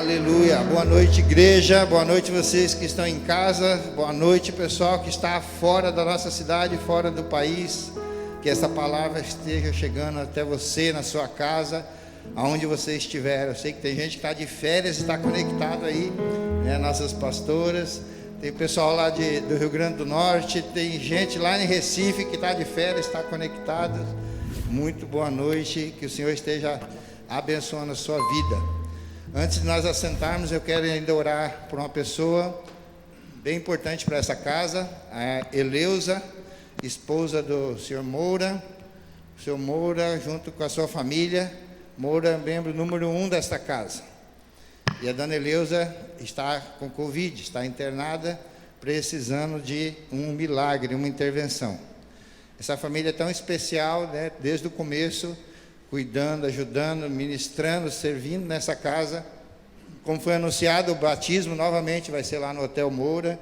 Aleluia, boa noite igreja, boa noite vocês que estão em casa, boa noite pessoal que está fora da nossa cidade, fora do país, que essa palavra esteja chegando até você, na sua casa, aonde você estiver. Eu sei que tem gente que está de férias e está conectado aí, né, nossas pastoras, tem pessoal lá do Rio Grande do Norte, tem gente lá em Recife que está de férias, está conectado. Muito boa noite, que o Senhor esteja abençoando a sua vida. Antes de nós assentarmos, eu quero ainda orar por uma pessoa bem importante para essa casa, a Eleusa, esposa do senhor Moura. O senhor Moura, junto com a sua família, Moura é membro número 1 desta casa. E a dona Eleusa está com Covid, está internada, precisando de um milagre, uma intervenção. Essa família é tão especial, né, desde o começo, cuidando, ajudando, ministrando, servindo nessa casa. Como foi anunciado, o batismo novamente vai ser lá no Hotel Moura,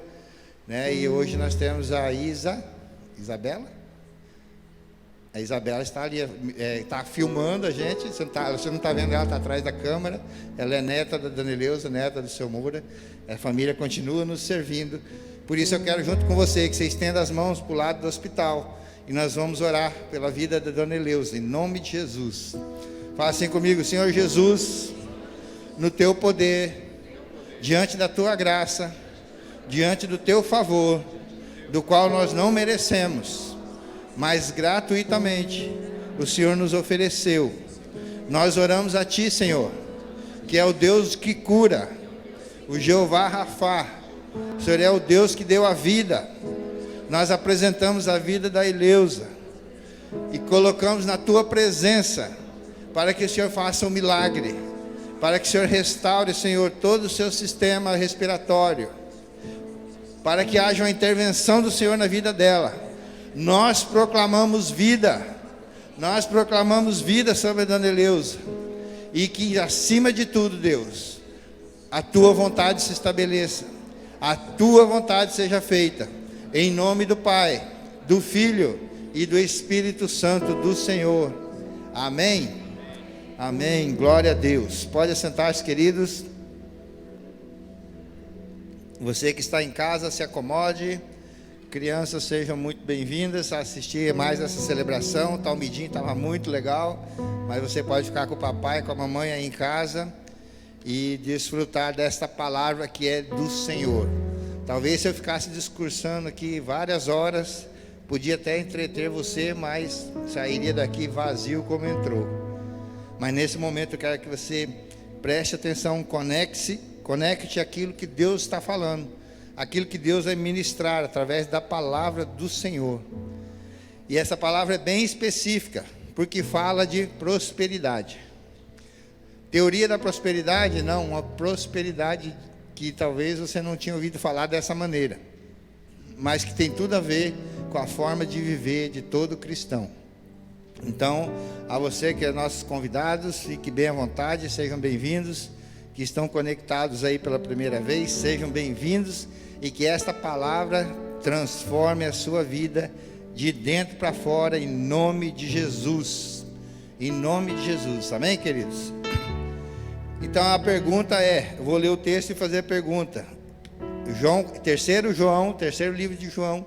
né? E hoje nós temos a Isabela. A Isabela está ali, está filmando a gente. Você não está vendo ela, está atrás da câmera. Ela é neta da dona Eleusa, neta do seu Moura. A família continua nos servindo. Por isso eu quero, junto com você, que você estenda as mãos para o lado do hospital. E nós vamos orar pela vida da dona Eleusa, em nome de Jesus. Fala assim comigo: Senhor Jesus, no teu poder, diante da tua graça, diante do teu favor, do qual nós não merecemos, mas gratuitamente o Senhor nos ofereceu. Nós oramos a ti, Senhor, que é o Deus que cura, o Jeová Rafá. O Senhor é o Deus que deu a vida. Nós apresentamos a vida da Eleusa e colocamos na tua presença para que o Senhor faça um milagre, para que o Senhor restaure, Senhor, todo o seu sistema respiratório, para que haja uma intervenção do Senhor na vida dela. Nós proclamamos vida sobre a dona Eleusa, e que acima de tudo, Deus, a tua vontade se estabeleça, a tua vontade seja feita. Em nome do Pai, do Filho e do Espírito Santo do Senhor. Amém? Amém. Glória a Deus. Pode assentar-se, queridos. Você que está em casa, se acomode. Crianças, sejam muito bem-vindas a assistir mais essa celebração. O Talmidim estava muito legal, mas você pode ficar com o papai, com a mamãe aí em casa e desfrutar desta palavra que é do Senhor. Talvez se eu ficasse discursando aqui várias horas, podia até entreter você, mas sairia daqui vazio como entrou. Mas nesse momento eu quero que você preste atenção, conecte aquilo que Deus está falando, aquilo que Deus vai ministrar através da palavra do Senhor. E essa palavra é bem específica, porque fala de prosperidade. Teoria da prosperidade? Não, uma prosperidade que talvez você não tinha ouvido falar dessa maneira, mas que tem tudo a ver com a forma de viver de todo cristão. Então, a você que é nossos convidados, fique bem à vontade, sejam bem-vindos, que estão conectados aí pela primeira vez, sejam bem-vindos, e que esta palavra transforme a sua vida de dentro para fora, em nome de Jesus. Em nome de Jesus, amém, queridos? Então a pergunta é, eu vou ler o texto e fazer a pergunta. Terceiro livro de João,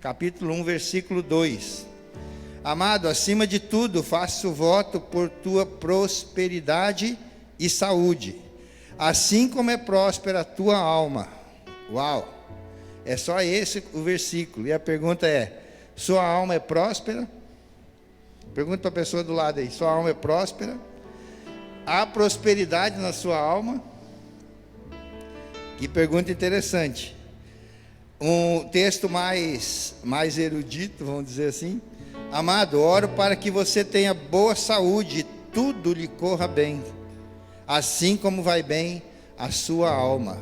capítulo 1, versículo 2. Amado, acima de tudo, faço voto por tua prosperidade e saúde, assim como é próspera a tua alma. Uau! É só esse o versículo. E a pergunta é, sua alma é próspera? Pergunta para a pessoa do lado aí, sua alma é próspera? Há prosperidade na sua alma? Que pergunta interessante. Um texto mais erudito, vamos dizer assim. Amado, oro para que você tenha boa saúde e tudo lhe corra bem, assim como vai bem a sua alma.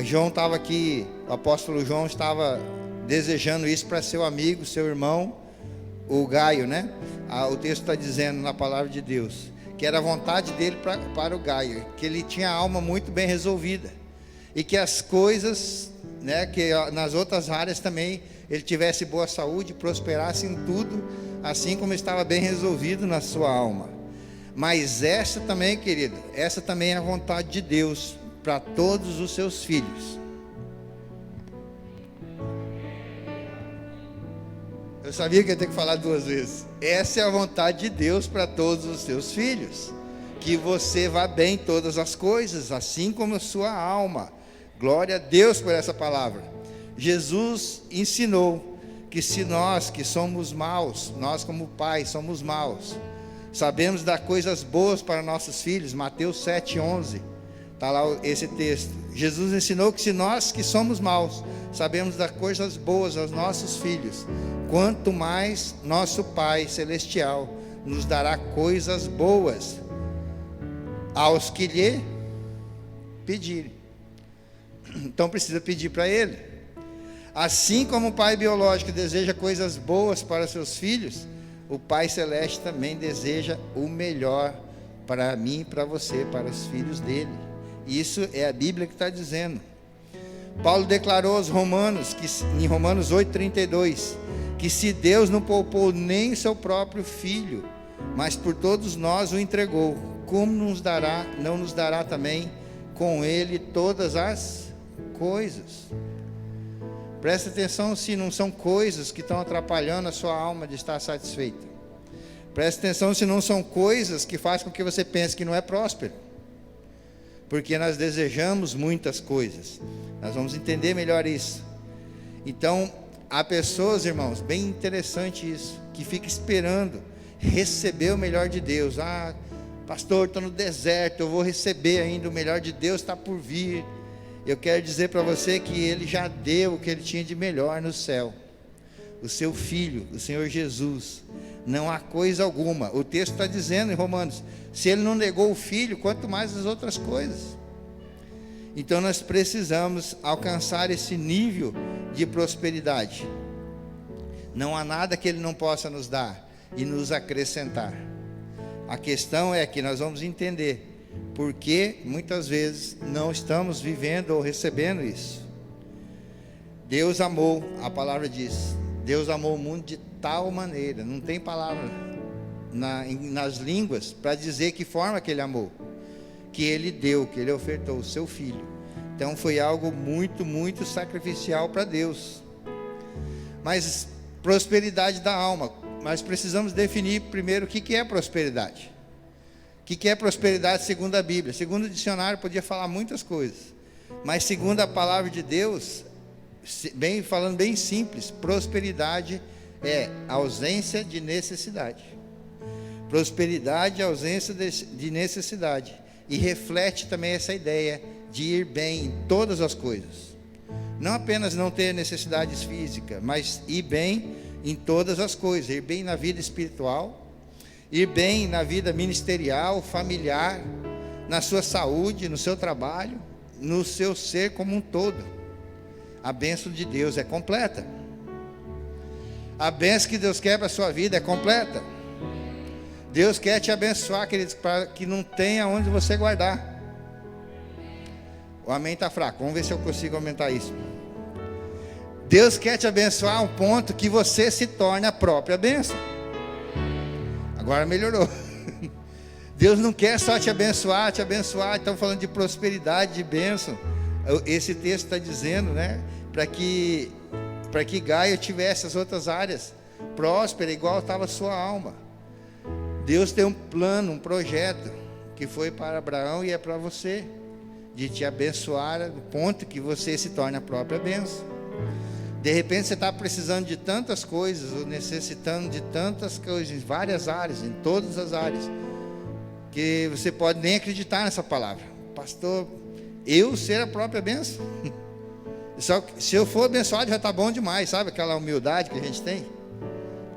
João estava aqui, o apóstolo João estava desejando isso para seu amigo, seu irmão, o Gaio, né? O texto está dizendo na palavra de Deus que era a vontade dele para o Gaio, que ele tinha a alma muito bem resolvida, e que as coisas, né, que nas outras áreas também ele tivesse boa saúde, prosperasse em tudo, assim como estava bem resolvido na sua alma. Mas essa também, querido, essa também é a vontade de Deus para todos os seus filhos. Eu sabia que ia ter que falar duas vezes. Essa é a vontade de Deus para todos os seus filhos, que você vá bem em todas as coisas, assim como a sua alma. Glória a Deus por essa palavra. Jesus ensinou que se nós que somos maus, nós como pais somos maus, sabemos dar coisas boas para nossos filhos, Mateus 7,11, está lá esse texto. Jesus ensinou que se nós que somos maus, sabemos dar coisas boas aos nossos filhos, quanto mais nosso Pai Celestial nos dará coisas boas aos que lhe pedirem. Então precisa pedir para Ele. Assim como o pai biológico deseja coisas boas para seus filhos, o Pai Celeste também deseja o melhor para mim e para você, para os filhos dele. Isso é a Bíblia que está dizendo. Paulo declarou aos Romanos, em Romanos 8,32, que se Deus não poupou nem o seu próprio Filho, mas por todos nós o entregou, como não nos dará também com Ele todas as coisas? Presta atenção se não são coisas que estão atrapalhando a sua alma de estar satisfeita. Presta atenção se não são coisas que fazem com que você pense que não é próspero. Porque nós desejamos muitas coisas. Nós vamos entender melhor isso. Então, há pessoas, irmãos, bem interessante isso, que fica esperando receber o melhor de Deus. Ah, pastor, estou no deserto, eu vou receber ainda, o melhor de Deus está por vir. Eu quero dizer para você que Ele já deu o que Ele tinha de melhor no céu. O seu Filho, o Senhor Jesus. Não há coisa alguma. O texto está dizendo em Romanos, se Ele não negou o Filho, quanto mais as outras coisas. Então nós precisamos alcançar esse nível de prosperidade. Não há nada que Ele não possa nos dar e nos acrescentar. A questão é que nós vamos entender porque muitas vezes não estamos vivendo ou recebendo isso. Deus amou, a palavra diz, Deus amou o mundo de tal maneira, não tem palavra nas línguas para dizer que forma que Ele amou, que Ele deu, que Ele ofertou o seu Filho. Então foi algo muito, muito sacrificial para Deus. Mas prosperidade da alma, mas precisamos definir primeiro o que é prosperidade. O que é prosperidade segundo a Bíblia? Segundo o dicionário podia falar muitas coisas, mas segundo a palavra de Deus, falando bem simples, prosperidade é ausência de necessidade. Prosperidade é ausência de necessidade, e reflete também essa ideia de ir bem em todas as coisas. Não apenas não ter necessidades físicas, mas ir bem em todas as coisas, ir bem na vida espiritual, ir bem na vida ministerial, familiar, na sua saúde, no seu trabalho, no seu ser como um todo. A bênção de Deus é completa. A bênção que Deus quer para a sua vida é completa. Deus quer te abençoar, queridos, para que não tenha onde você guardar. O amém está fraco, vamos ver se eu consigo aumentar isso. Deus quer te abençoar a um ponto que você se torne a própria bênção. Agora melhorou. Deus não quer só te abençoar. Estamos falando de prosperidade, de bênção. Esse texto está dizendo, né, para que Gaia tivesse as outras áreas próspera, igual estava a sua alma. Deus tem um plano, um projeto, que foi para Abraão e é para você, de te abençoar do ponto que você se torne a própria bênção. De repente você está precisando de tantas coisas, ou necessitando de tantas coisas, em várias áreas, em todas as áreas, que você pode nem acreditar nessa palavra. Pastor, eu ser a própria bênção? Só que, se eu for abençoado já está bom demais, sabe aquela humildade que a gente tem?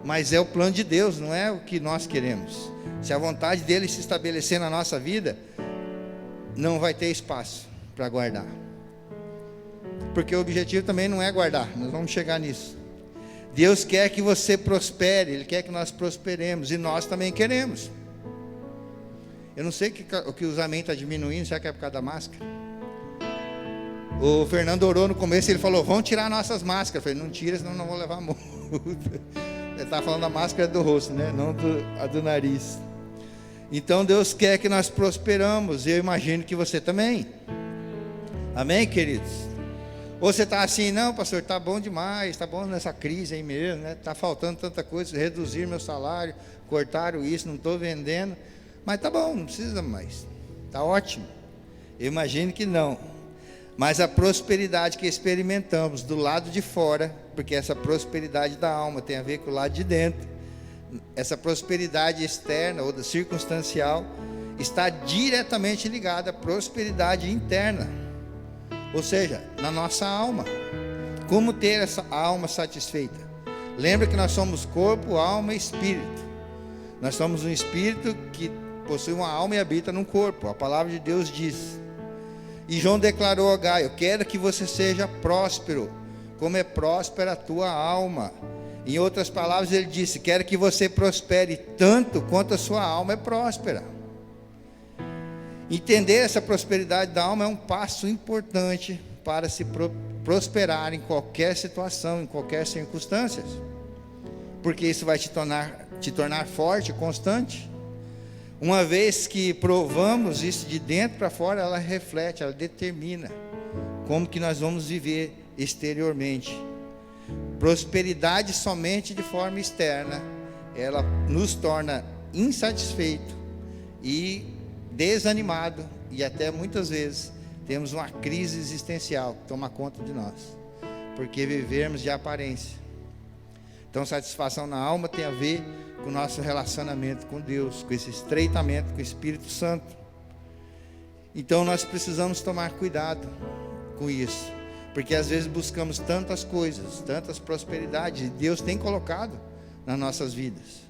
Mas é o plano de Deus, não é o que nós queremos. Se a vontade dele se estabelecer na nossa vida, não vai ter espaço para guardar. Porque o objetivo também não é guardar, nós vamos chegar nisso. Deus quer que você prospere, Ele quer que nós prosperemos, e nós também queremos. Eu não sei o que o amém está diminuindo, será que é por causa da máscara? O Fernando orou no começo, ele falou, vão tirar nossas máscaras. Eu falei, não tira, senão não vou levar multa. Ele está falando da máscara do rosto, né? Não a do nariz. Então Deus quer que nós prosperamos, e eu imagino que você também. Amém, queridos? Ou você está assim, não, pastor, está bom demais, está bom nessa crise aí mesmo, né? Está faltando tanta coisa, reduzir meu salário, cortaram isso, não estou vendendo, mas está bom, não precisa mais, está ótimo. Eu imagino que não, mas a prosperidade que experimentamos do lado de fora, porque essa prosperidade da alma tem a ver com o lado de dentro, essa prosperidade externa ou circunstancial está diretamente ligada à prosperidade interna, ou seja, na nossa alma. Como ter essa alma satisfeita? Lembra que nós somos corpo, alma e espírito. Nós somos um espírito que possui uma alma e habita num corpo. A palavra de Deus diz. E João declarou a Gaio: quero que você seja próspero, como é próspera a tua alma. Em outras palavras, ele disse: quero que você prospere tanto quanto a sua alma é próspera. Entender essa prosperidade da alma é um passo importante para se prosperar em qualquer situação, em qualquer circunstância, porque isso vai te tornar forte, constante. Uma vez que provamos isso de dentro para fora, ela reflete, ela determina como que nós vamos viver exteriormente. Prosperidade somente de forma externa, ela nos torna insatisfeito e desanimado, e até muitas vezes temos uma crise existencial que toma conta de nós, porque vivemos de aparência. Então, satisfação na alma tem a ver com o nosso relacionamento com Deus, com esse estreitamento com o Espírito Santo. Então nós precisamos tomar cuidado com isso, porque às vezes buscamos tantas coisas, tantas prosperidades, e Deus tem colocado nas nossas vidas.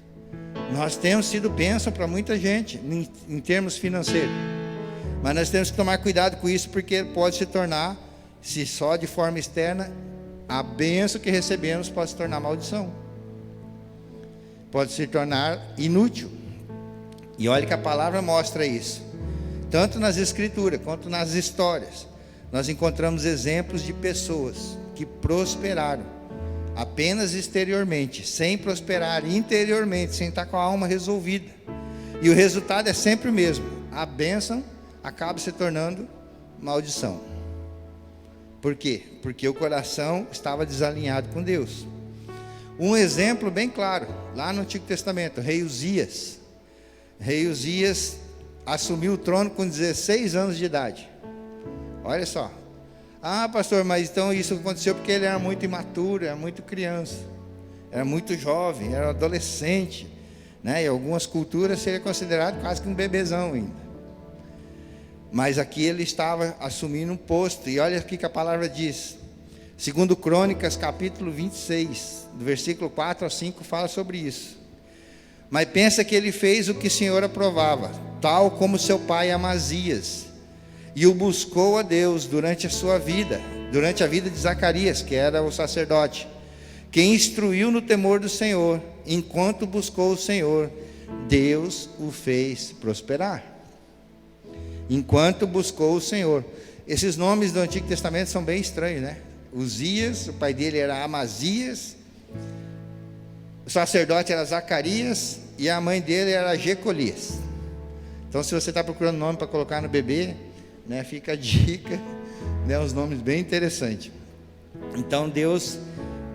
Nós temos sido bênção para muita gente em termos financeiros, mas nós temos que tomar cuidado com isso, porque pode se tornar, se só de forma externa, a bênção que recebemos pode se tornar maldição, pode se tornar inútil. E olha que a palavra mostra isso, tanto nas escrituras quanto nas histórias. Nós encontramos exemplos de pessoas que prosperaram apenas exteriormente, sem prosperar interiormente, sem estar com a alma resolvida. E o resultado é sempre o mesmo: a bênção acaba se tornando maldição. Por quê? Porque o coração estava desalinhado com Deus. Um exemplo bem claro, lá no Antigo Testamento, rei Uzias. Rei Uzias assumiu o trono com 16 anos de idade. Olha só. Ah, pastor, mas então isso aconteceu porque ele era muito imaturo, era muito criança, era muito jovem, era adolescente, né? Em algumas culturas seria considerado quase que um bebezão ainda. Mas aqui ele estava assumindo um posto, e olha aqui que a palavra diz, segundo Crônicas capítulo 26, do versículo 4 a 5, fala sobre isso. Mas pensa que ele fez o que o Senhor aprovava, tal como seu pai Amazias, e o buscou a Deus durante a sua vida, durante a vida de Zacarias, que era o sacerdote, quem instruiu no temor do Senhor. Enquanto buscou o Senhor, Deus o fez prosperar. Enquanto buscou o Senhor. Esses nomes do Antigo Testamento são bem estranhos, né? Uzias, o pai dele era Amazias, o sacerdote era Zacarias, e a mãe dele era Jecolias. Então, se você está procurando nome para colocar no bebê, né, fica a dica, né, uns nomes bem interessantes. Então Deus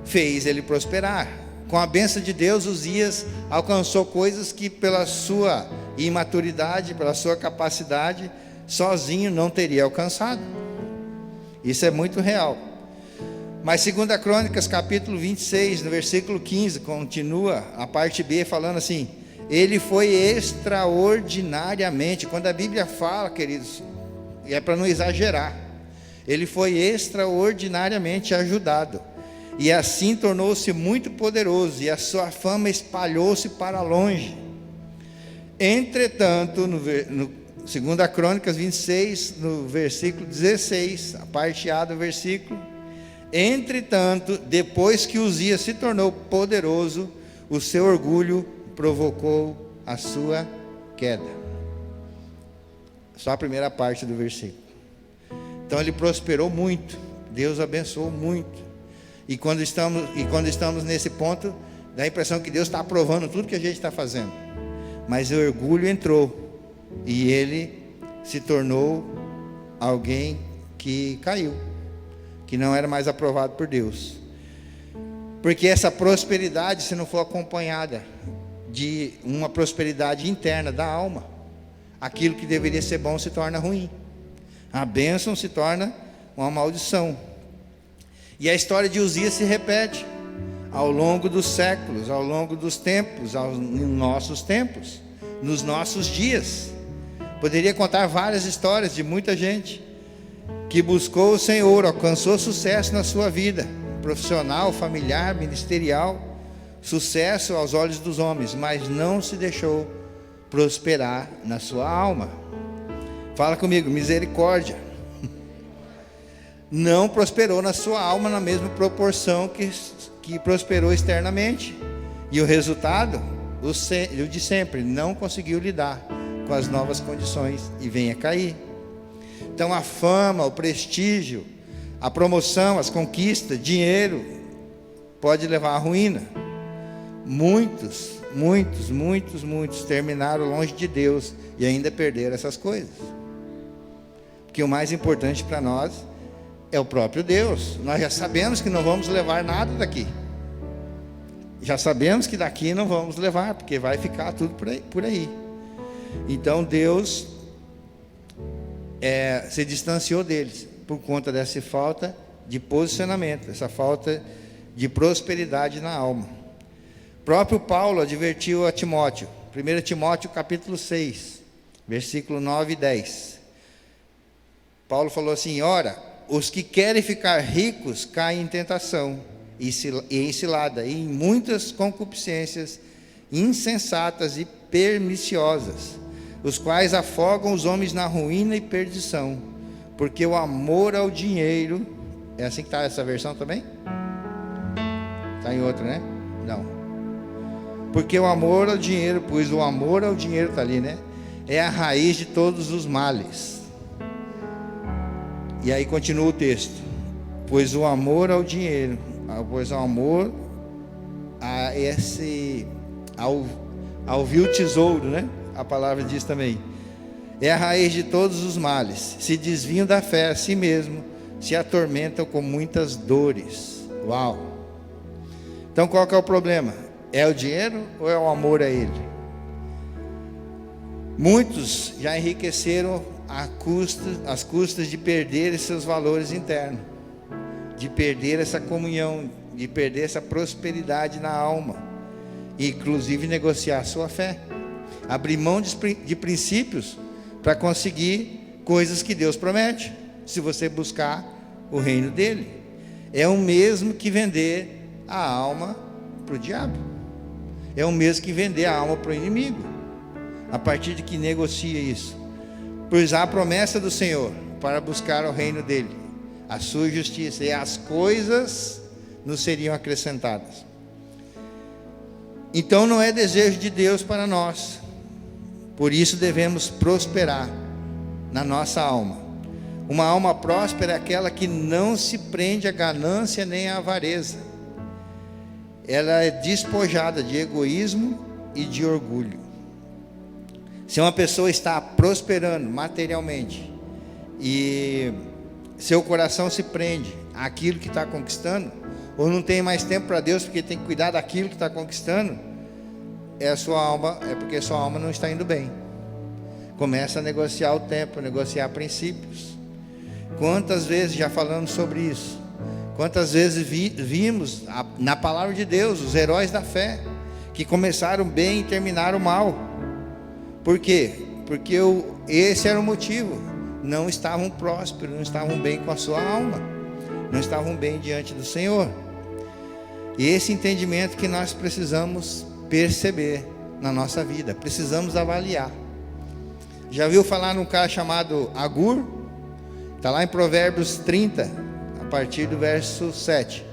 fez ele prosperar. Com a bênção de Deus, Uzias alcançou coisas que pela sua imaturidade, pela sua capacidade, sozinho não teria alcançado. Isso é muito real. Mas 2 Crônicas capítulo 26, no versículo 15, continua a parte B falando assim: ele foi extraordinariamente, quando a Bíblia fala, queridos, e é para não exagerar, ele foi extraordinariamente ajudado, e assim tornou-se muito poderoso, e a sua fama espalhou-se para longe. Entretanto, no 2 Crônicas 26, no versículo 16, a parte A do versículo: entretanto, depois que Uzias se tornou poderoso, o seu orgulho provocou a sua queda. Só a primeira parte do versículo. Então ele prosperou muito, Deus abençoou muito. E quando estamos nesse ponto, dá a impressão que Deus está aprovando tudo que a gente está fazendo. mas o orgulho entrou e ele se tornou alguém que caiu, que não era mais aprovado por Deus. Porque essa prosperidade, se não for acompanhada de uma prosperidade interna da alma, aquilo que deveria ser bom se torna ruim, a bênção se torna uma maldição. E a história de Uzias se repete ao longo dos séculos, ao longo dos tempos, nos nossos tempos, nos nossos dias. Poderia contar várias histórias de muita gente que buscou o Senhor, alcançou sucesso na sua vida, profissional, familiar, ministerial, sucesso aos olhos dos homens, mas não se deixou prosperar na sua alma. Fala comigo, misericórdia. Não prosperou na sua alma na mesma proporção que prosperou externamente. E o resultado, o de sempre, não conseguiu lidar com as novas condições e vem a cair. Então a fama, o prestígio, a promoção, as conquistas, dinheiro, pode levar à ruína. Muitos terminaram longe de Deus e ainda perderam essas coisas. Porque o mais importante para nós é o próprio Deus. Nós já sabemos que não vamos levar nada daqui. Já sabemos que daqui não vamos levar, porque vai ficar tudo por aí. Então Deus se distanciou deles por conta dessa falta de posicionamento, essa falta de prosperidade na alma. O próprio Paulo advertiu a Timóteo, 1 Timóteo capítulo 6, versículo 9 e 10. Paulo falou assim: ora, os que querem ficar ricos caem em tentação e em cilada, e em muitas concupiscências insensatas e perniciosas, os quais afogam os homens na ruína e perdição, porque o amor ao dinheiro, é assim que está essa versão também? Está em outra, né? Não. Porque o amor ao dinheiro, pois o amor ao dinheiro está ali, né? É a raiz de todos os males. E aí continua o texto: pois o amor ao dinheiro, pois o amor ao vil tesouro, né? A palavra diz também, é a raiz de todos os males. Se desviam da fé a si mesmo, se atormentam com muitas dores. Uau! Então qual que é o problema? É o dinheiro ou é o amor a ele? Muitos já enriqueceram às custas de perder seus valores internos, de perder essa comunhão, de perder essa prosperidade na alma, e inclusive negociar a sua fé, abrir mão de princípios para conseguir coisas que Deus promete, se você buscar o reino dele. É o mesmo que vender a alma para o diabo, é o mesmo que vender a alma para o inimigo, a partir de que negocia isso. Pois há a promessa do Senhor para buscar o reino dele, a sua justiça, e as coisas nos seriam acrescentadas. Então não é desejo de Deus para nós. Por isso devemos prosperar na nossa alma. Uma alma próspera é aquela que não se prende à ganância nem à avareza. Ela é despojada de egoísmo e de orgulho. Se uma pessoa está prosperando materialmente e seu coração se prende àquilo que está conquistando, ou não tem mais tempo para Deus porque tem que cuidar daquilo que está conquistando, é porque sua alma não está indo bem. Começa a negociar o tempo, negociar princípios. Quantas vezes já falamos sobre isso? Quantas vezes vimos na palavra de Deus os heróis da fé que começaram bem e terminaram mal? Por quê? Porque esse era o motivo. Não estavam prósperos, não estavam bem com a sua alma, não estavam bem diante do Senhor. E esse entendimento que nós precisamos perceber na nossa vida, precisamos avaliar. Já viu falar num cara chamado Agur? Está lá em Provérbios 30, a partir do verso 7.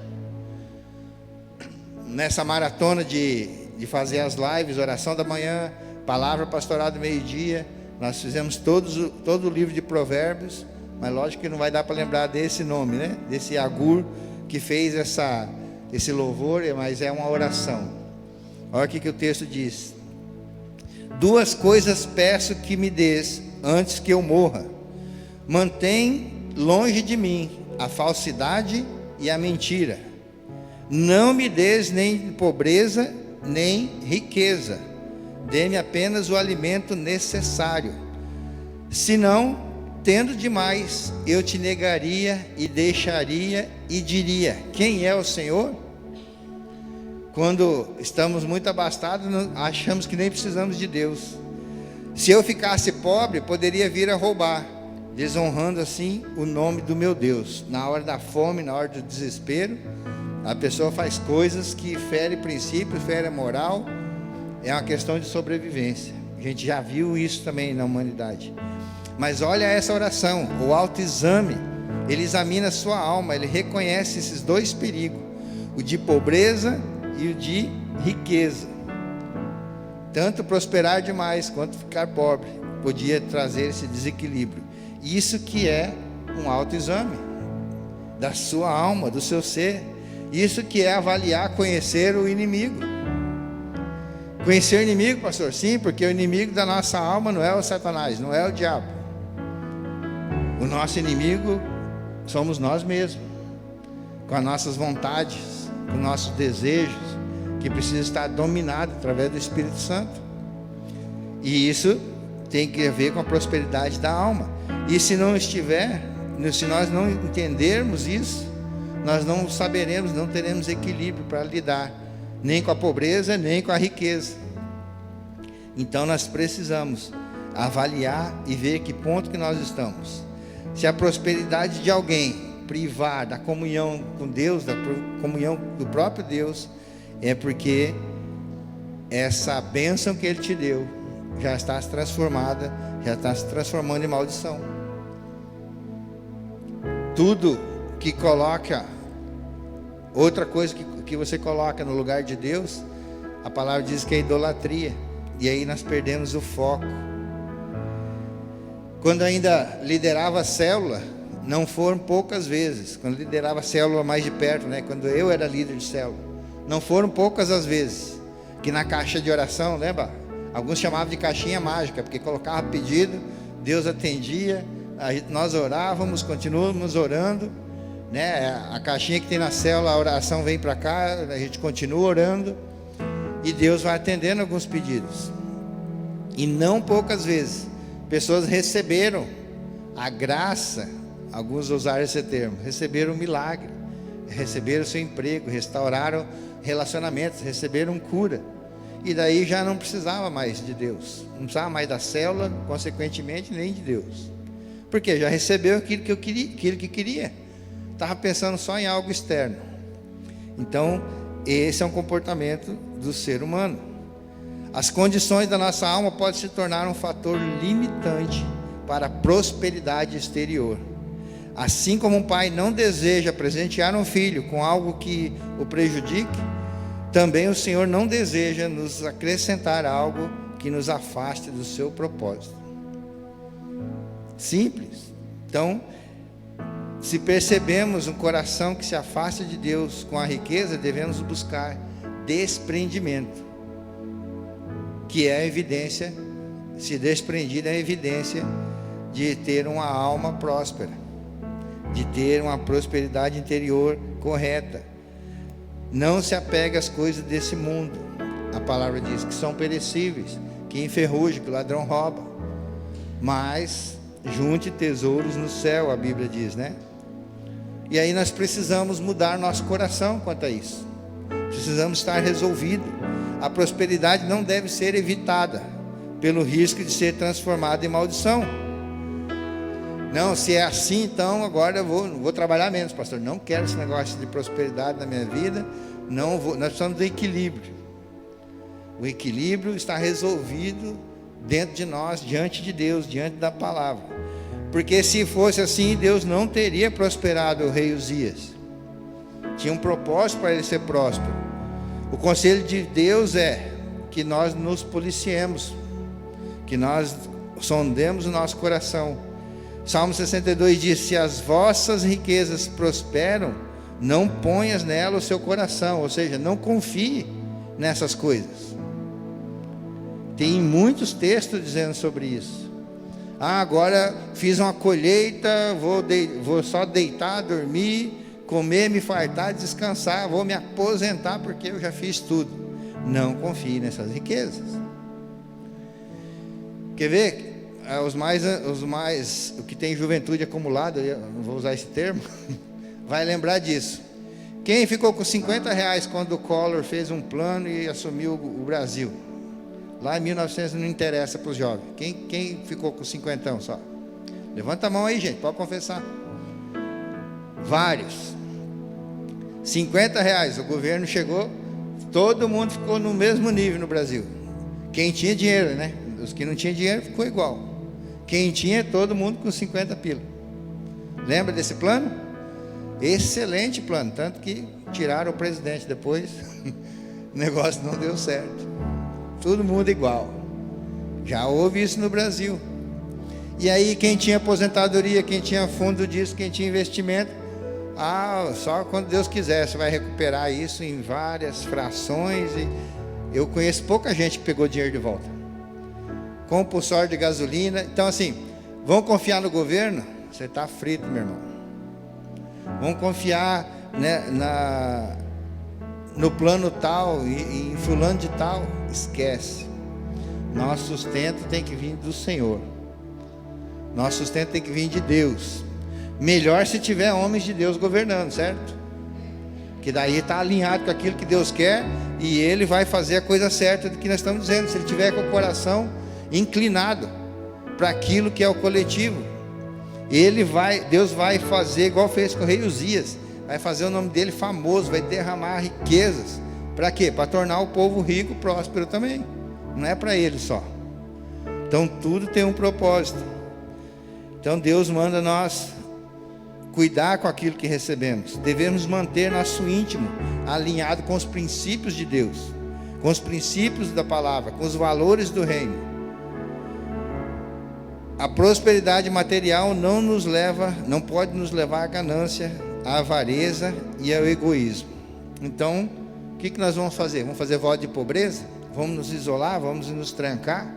Nessa maratona de fazer as lives, oração da manhã, palavra pastoral do meio-dia, nós fizemos todo o livro de Provérbios, mas lógico que não vai dar para lembrar desse nome, né? Desse Agur que fez esse louvor, mas é uma oração. Olha o que o texto diz: Duas coisas peço que me dês antes que eu morra. Mantém longe de mim a falsidade e a mentira. Não me dês nem pobreza, nem riqueza. Dê-me apenas o alimento necessário. Senão, tendo demais, eu te negaria e deixaria e diria: quem é o Senhor? Quando estamos muito abastados, achamos que nem precisamos de Deus. Se eu ficasse pobre, poderia vir a roubar, desonrando assim o nome do meu Deus. Na hora da fome, na hora do desespero, a pessoa faz coisas que ferem princípios, ferem a moral. É uma questão de sobrevivência. A gente já viu isso também na humanidade. Mas olha essa oração, o autoexame. Ele examina a sua alma, ele reconhece esses dois perigos: o de pobreza e o de riqueza. Tanto prosperar demais quanto ficar pobre podia trazer esse desequilíbrio. Isso que é um autoexame da sua alma, do seu ser. Isso que é avaliar, conhecer o inimigo. Conhecer o inimigo, pastor? Sim, porque o inimigo da nossa alma não é o Satanás, não é o diabo. O nosso inimigo somos nós mesmos, com as nossas vontades, com os nossos desejos, que precisa estar dominado através do Espírito Santo. E isso tem que ver com a prosperidade da alma. E se não estiver, se nós não entendermos isso, nós não saberemos, não teremos equilíbrio para lidar, nem com a pobreza, nem com a riqueza. Então nós precisamos avaliar e ver que ponto que nós estamos. Se a prosperidade de alguém privar da comunhão com Deus, da comunhão do próprio Deus, é porque essa bênção que Ele te deu já está se transformada, já está se transformando em maldição. Tudo que coloca, outra coisa que você coloca no lugar de Deus, a palavra diz que é idolatria, e aí nós perdemos o foco. Quando ainda liderava a célula, não foram poucas vezes, quando liderava a célula mais de perto, quando eu era líder de célula, não foram poucas as vezes, que na caixa de oração, lembra? Alguns chamavam de caixinha mágica, porque colocava pedido, Deus atendia, nós orávamos, continuamos orando, a caixinha que tem na célula, a oração vem para cá, a gente continua orando, e Deus vai atendendo alguns pedidos. E não poucas vezes, pessoas receberam a graça, alguns usaram esse termo, receberam um milagre, receberam seu emprego, restauraram relacionamentos, receberam cura, e daí já não precisava mais de Deus, não precisava mais da célula, consequentemente nem de Deus, porque já recebeu aquilo que queria, estava pensando só em algo externo. Então esse é um comportamento do ser humano. As condições da nossa alma podem se tornar um fator limitante para a prosperidade exterior. Assim como um pai não deseja presentear um filho com algo que o prejudique, também o Senhor não deseja nos acrescentar algo que nos afaste do seu propósito. Simples. Então, se percebemos um coração que se afasta de Deus com a riqueza, devemos buscar desprendimento, que é a evidência, se desprendido é a evidência de ter uma alma próspera, de ter uma prosperidade interior correta. Não se apegue às coisas desse mundo. A palavra diz que são perecíveis, que enferrujam, que o ladrão rouba. Mas junte tesouros no céu, a Bíblia diz, E aí nós precisamos mudar nosso coração quanto a isso. Precisamos estar resolvidos. A prosperidade não deve ser evitada pelo risco de ser transformada em maldição. Não, se é assim, então agora eu vou trabalhar menos, pastor. Não quero esse negócio de prosperidade na minha vida. Nós precisamos do equilíbrio. O equilíbrio está resolvido dentro de nós, diante de Deus, diante da palavra. Porque se fosse assim, Deus não teria prosperado o rei Uzias. Tinha um propósito para ele ser próspero. O conselho de Deus é que nós nos policiemos, que nós sondemos o nosso coração. Salmo 62 diz: se as vossas riquezas prosperam, não ponhas nela o seu coração, ou seja, não confie nessas coisas. Tem muitos textos dizendo sobre isso. Agora fiz uma colheita, vou só deitar, dormir, comer, me fartar, descansar, vou me aposentar porque eu já fiz tudo. Não confie nessas riquezas. Quer ver? O que tem juventude acumulada, eu não vou usar esse termo, vai lembrar disso. Quem ficou com R$50 quando o Collor fez um plano e assumiu o Brasil? Lá em 1900, não interessa para os jovens. Quem ficou com 50 só? Levanta a mão aí, gente, pode confessar. Vários. R$50, o governo chegou, todo mundo ficou no mesmo nível no Brasil. Quem tinha dinheiro, né? Os que não tinham dinheiro ficou igual. Quem tinha, todo mundo com 50 pila. Lembra desse plano? Excelente plano, tanto que tiraram o presidente depois. O negócio não deu certo. Todo mundo igual. Já houve isso no Brasil. E aí quem tinha aposentadoria, quem tinha fundo disso, quem tinha investimento, só quando Deus quiser você vai recuperar isso em várias frações. E eu conheço pouca gente que pegou dinheiro de volta. Compulsório de gasolina. Então assim, vão confiar no governo? Você está frito, meu irmão. Vão confiar, né, no plano tal e em fulano de tal? Esquece. Nosso sustento tem que vir do Senhor. Nosso sustento tem que vir de Deus. Melhor se tiver homens de Deus governando, certo? Que daí está alinhado com aquilo que Deus quer e Ele vai fazer a coisa certa do que nós estamos dizendo. Se ele tiver com o coração inclinado para aquilo que é o coletivo, Deus vai fazer igual fez com o rei Uzias. Vai fazer o nome dele famoso, vai derramar riquezas. Para quê? Para tornar o povo rico, próspero também. Não é para ele só. Então tudo tem um propósito. Então Deus manda nós cuidar com aquilo que recebemos. Devemos manter nosso íntimo alinhado com os princípios de Deus, com os princípios da palavra, com os valores do reino. A prosperidade material não pode nos levar à ganância, à avareza e ao egoísmo. Então, o que nós vamos fazer? Vamos fazer voto de pobreza? Vamos nos isolar? Vamos nos trancar?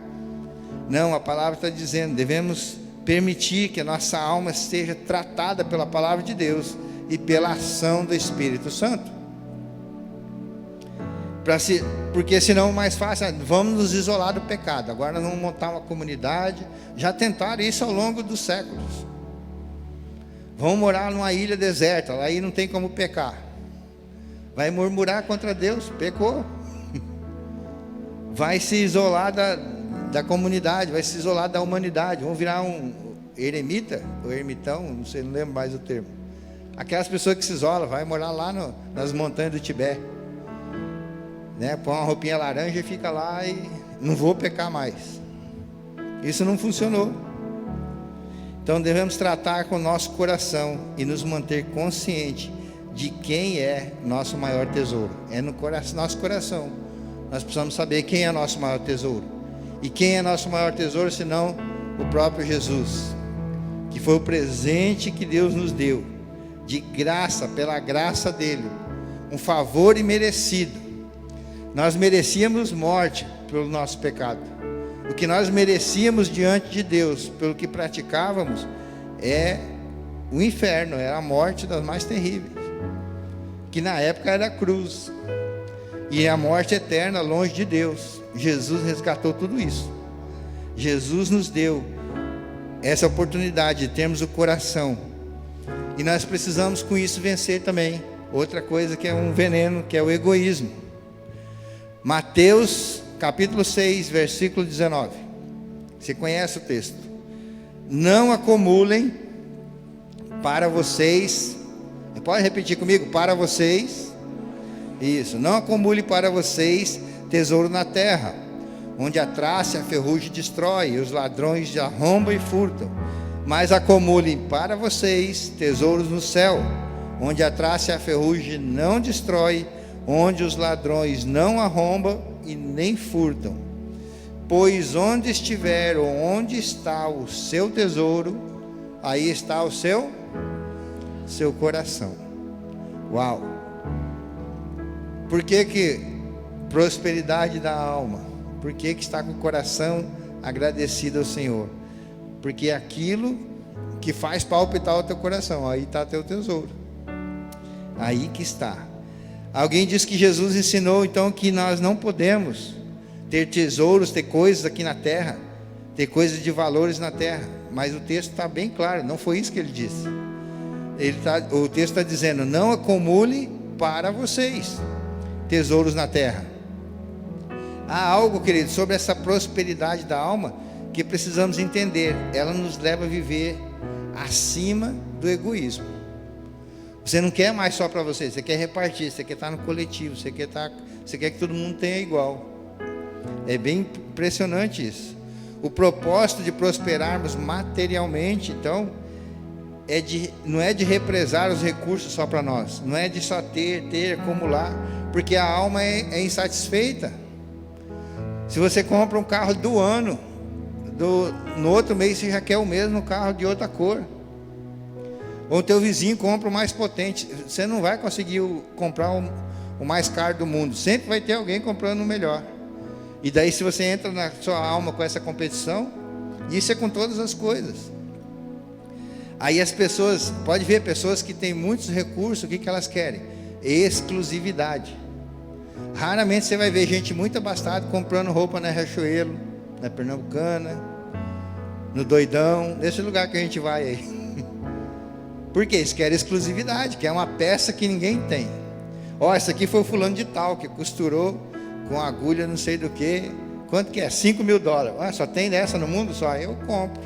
Não, a palavra está dizendo, devemos permitir que a nossa alma seja tratada pela palavra de Deus e pela ação do Espírito Santo. Porque senão é mais fácil, vamos nos isolar do pecado. Agora nós vamos montar uma comunidade. Já tentaram isso ao longo dos séculos. Vamos morar numa ilha deserta, lá aí não tem como pecar. Vai murmurar contra Deus, pecou. Vai se isolar da comunidade, vai se isolar da humanidade. Vamos virar um eremita, ou ermitão, não sei, não lembro mais o termo. Aquelas pessoas que se isolam, vai morar lá nas montanhas do Tibete, né? Põe uma roupinha laranja e fica lá e não vou pecar mais. Isso não funcionou. Então devemos tratar com o nosso coração e nos manter consciente de quem é nosso maior tesouro. É no nosso coração. Nós precisamos saber quem é nosso maior tesouro. E quem é nosso maior tesouro, senão o próprio Jesus, que foi o presente que Deus nos deu, de graça, pela graça dele, um favor imerecido. Nós merecíamos morte pelo nosso pecado. O que nós merecíamos diante de Deus, pelo que praticávamos, é o inferno, era a morte das mais terríveis, que na época era a cruz, e a morte eterna longe de Deus. Jesus resgatou tudo isso. Jesus nos deu essa oportunidade de termos o coração, e nós precisamos com isso vencer também outra coisa que é um veneno, que é o egoísmo. Mateus capítulo 6, versículo 19. Você conhece o texto? Não acumulem para vocês, pode repetir comigo? Para vocês, isso, não acumule para vocês tesouro na terra, onde a traça e a ferrugem destrói, e os ladrões arrombam e furtam. Mas acumulem para vocês tesouros no céu, onde a traça e a ferrugem não destrói, onde os ladrões não arrombam e nem furtam. Pois onde estiver ou onde está o seu tesouro, aí está o seu coração. Uau! Por que prosperidade da alma? Por que está com o coração agradecido ao Senhor? Porque é aquilo que faz palpitar o teu coração, aí está teu tesouro. Aí que está. Alguém disse que Jesus ensinou então que nós não podemos ter tesouros, ter coisas aqui na terra, ter coisas de valores na terra. Mas o texto está bem claro, não foi isso que ele disse. O texto está dizendo: não acumule para vocês tesouros na terra. Há algo, querido, sobre essa prosperidade da alma que precisamos entender. Ela nos leva a viver acima do egoísmo. Você não quer mais só para você, você quer repartir, você quer estar no coletivo, você quer que todo mundo tenha igual. É bem impressionante isso. O propósito de prosperarmos materialmente, então, não é de represar os recursos só para nós, não é de só ter, acumular, porque a alma é insatisfeita. Se você compra um carro do ano, no outro mês você já quer o mesmo carro de outra cor, ou o teu vizinho compra o mais potente. Você não vai conseguir comprar o mais caro do mundo, sempre vai ter alguém comprando o melhor. E daí, se você entra na sua alma com essa competição, isso é com todas as coisas. Aí as pessoas, pode ver, pessoas que têm muitos recursos, o que elas querem? Exclusividade. Raramente você vai ver gente muito abastada comprando roupa na Riachuelo, na Pernambucana, no Doidão, nesse lugar que a gente vai aí. Por quê? Eles querem exclusividade, que é uma peça que ninguém tem. Ó, essa aqui foi o fulano de tal, que costurou com agulha não sei do que. Quanto que é? $5.000. Ah, só tem dessa no mundo? Só eu compro.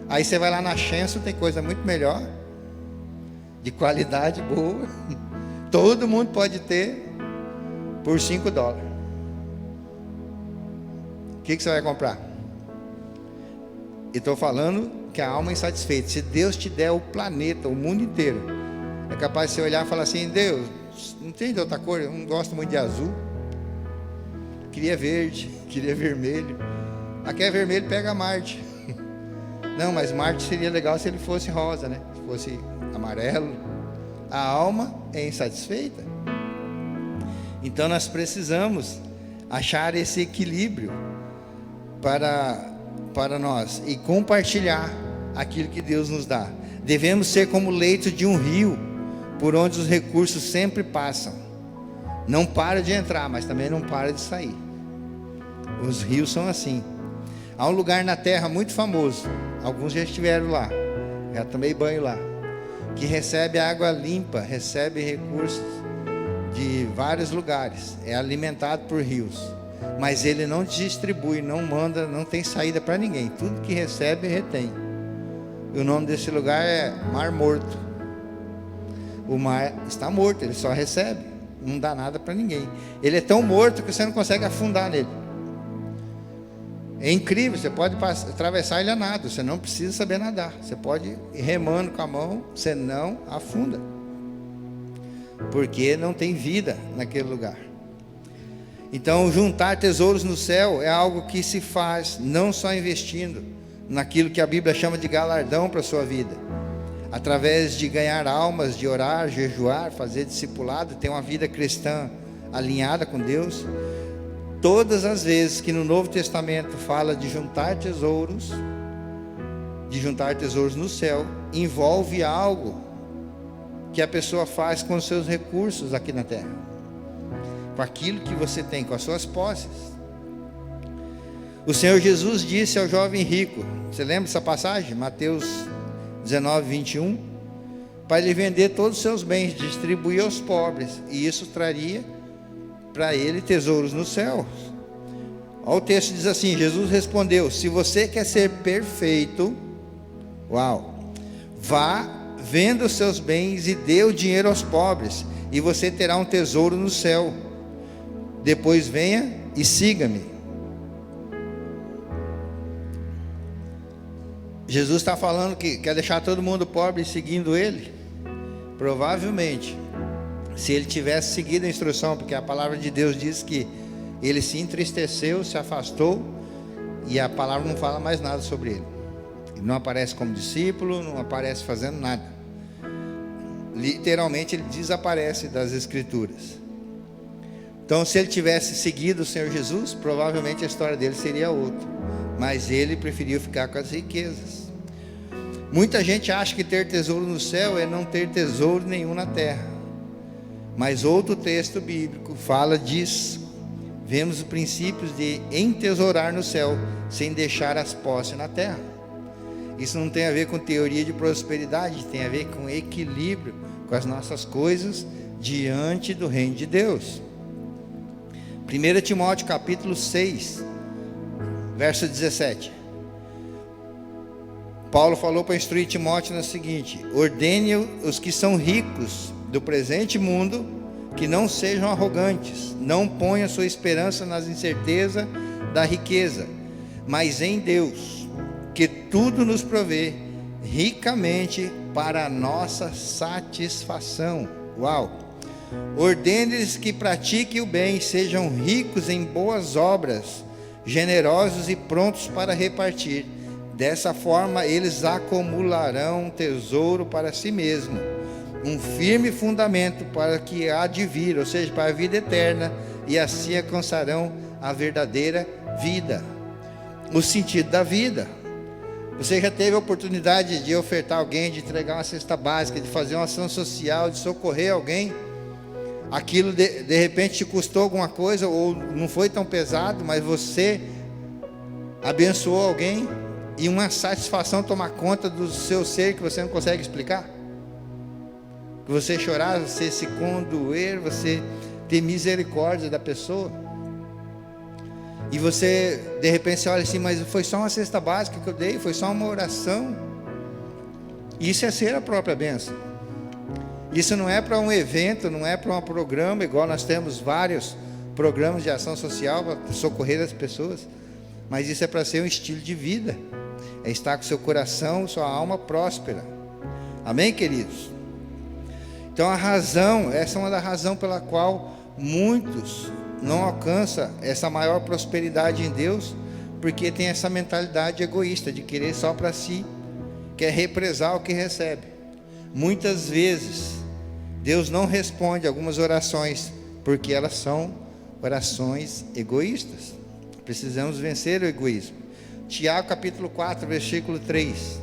Aí você vai lá na Shenson, tem coisa muito melhor, de qualidade boa, todo mundo pode ter por $5. O que você vai comprar? E estou falando que a alma é insatisfeita. Se Deus te der o planeta, o mundo inteiro, é capaz de você olhar e falar assim: Deus, não tem de outra cor, eu não gosto muito de azul, queria verde, queria vermelho. Aqui é vermelho, pega Marte. Não, mas Marte seria legal se ele fosse rosa, né? Se fosse amarelo. A alma é insatisfeita. Então nós precisamos achar esse equilíbrio para nós e compartilhar aquilo que Deus nos dá. Devemos ser como o leito de um rio, por onde os recursos sempre passam. Não para de entrar, mas também não para de sair. Os rios são assim. Há um lugar na terra muito famoso, alguns já estiveram lá, já tomei banho lá, que recebe água limpa, recebe recursos de vários lugares, é alimentado por rios, mas ele não distribui, não manda, não tem saída para ninguém, tudo que recebe, retém. E o nome desse lugar é Mar Morto. O mar está morto, ele só recebe, não dá nada para ninguém. Ele é tão morto que você não consegue afundar nele. É incrível, você pode atravessar ele a nado, você não precisa saber nadar, você pode ir remando com a mão, você não afunda, porque não tem vida naquele lugar. Então, juntar tesouros no céu é algo que se faz não só investindo naquilo que a Bíblia chama de galardão para a sua vida, através de ganhar almas, de orar, jejuar, fazer discipulado, ter uma vida cristã alinhada com Deus. Todas as vezes que no Novo Testamento fala de juntar tesouros no céu, envolve algo que a pessoa faz com os seus recursos aqui na terra, com aquilo que você tem, com as suas posses. O Senhor Jesus disse ao jovem rico, você lembra dessa passagem? Mateus 19:21, para ele vender todos os seus bens, distribuir aos pobres, e isso traria para ele tesouros no céu. Olha, o texto diz assim: Jesus respondeu: se você quer ser perfeito, vá, venda os seus bens e dê o dinheiro aos pobres, e você terá um tesouro no céu. Depois venha e siga-me. Jesus está falando que quer deixar todo mundo pobre seguindo ele? Provavelmente, se ele tivesse seguido a instrução, porque a palavra de Deus diz que ele se entristeceu, se afastou, e a palavra não fala mais nada sobre ele. Ele não aparece como discípulo, não aparece fazendo nada. Literalmente ele desaparece das escrituras. Então, se ele tivesse seguido o Senhor Jesus, provavelmente a história dele seria outra. Mas ele preferiu ficar com as riquezas. Muita gente acha que ter tesouro no céu é não ter tesouro nenhum na terra. Mas outro texto bíblico fala disso. Vemos os princípios de entesourar no céu, sem deixar as posses na terra. Isso não tem a ver com teoria de prosperidade, tem a ver com equilíbrio com as nossas coisas diante do reino de Deus. 1 Timóteo capítulo 6, verso 17. Paulo falou para instruir Timóteo no seguinte: ordene os que são ricos do presente mundo que não sejam arrogantes, não ponham sua esperança nas incertezas da riqueza, mas em Deus, que tudo nos provê ricamente para a nossa satisfação. Uau! Ordene-lhes que pratiquem o bem, sejam ricos em boas obras, generosos e prontos para repartir. Dessa forma eles acumularão um tesouro para si mesmos, um firme fundamento para que há de vir, ou seja, para a vida eterna, e assim alcançarão a verdadeira vida. O sentido da vida. Você já teve a oportunidade de ofertar alguém, de entregar uma cesta básica, de fazer uma ação social, de socorrer alguém? Aquilo de repente te custou alguma coisa, ou não foi tão pesado, mas você abençoou alguém, e uma satisfação tomar conta do seu ser que você não consegue explicar? Que você chorar, você se condoer, você ter misericórdia da pessoa. E você, de repente, você olha assim, mas foi só uma cesta básica que eu dei, foi só uma oração. Isso é ser a própria bênção. Isso não é para um evento, não é para um programa, igual nós temos vários programas de ação social para socorrer as pessoas. Mas isso é para ser um estilo de vida. É estar com seu coração, sua alma próspera. Amém, queridos? Então a razão, essa é uma das razões pela qual muitos não alcançam essa maior prosperidade em Deus, porque tem essa mentalidade egoísta, de querer só para si, quer represar o que recebe. Muitas vezes, Deus não responde algumas orações, porque elas são orações egoístas. Precisamos vencer o egoísmo. Tiago capítulo 4, versículo 3.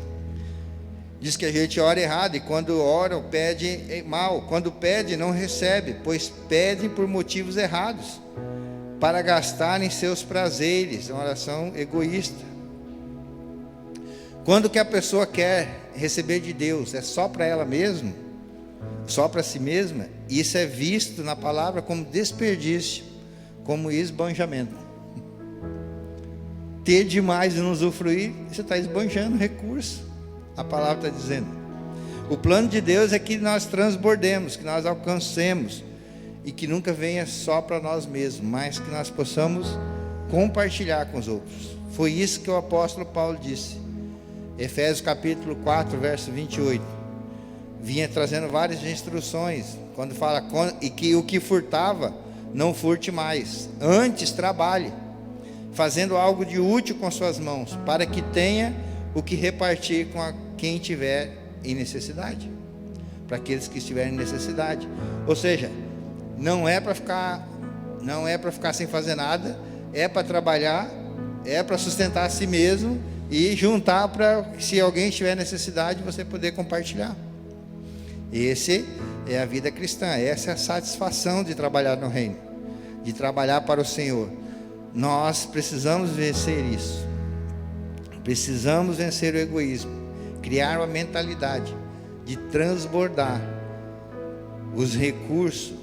Diz que a gente ora errado, e quando ora, pede mal. Quando pede, não recebe, pois pede por motivos errados, para gastar em seus prazeres. É uma oração egoísta. Quando que a pessoa quer receber de Deus, é só para ela mesma, só para si mesma, isso é visto na palavra como desperdício, como esbanjamento. Ter demais e não usufruir, você está esbanjando recurso. A palavra está dizendo. O plano de Deus é que nós transbordemos, que nós alcancemos, e que nunca venha só para nós mesmos, mas que nós possamos compartilhar com os outros. Foi isso que o apóstolo Paulo disse. Efésios capítulo 4, verso 28. Vinha trazendo várias instruções, quando fala e que o que furtava, não furte mais, antes trabalhe, fazendo algo de útil com suas mãos, para que tenha o que repartir com quem tiver em necessidade, para aqueles que estiverem em necessidade. Ou seja, não é para ficar sem fazer nada, é para trabalhar, é para sustentar a si mesmo e juntar para, se alguém tiver necessidade, você poder compartilhar. Esse é a vida cristã, essa é a satisfação de trabalhar no reino, de trabalhar para o Senhor. Nós precisamos vencer isso. Precisamos vencer o egoísmo, criar uma mentalidade de transbordar os recursos.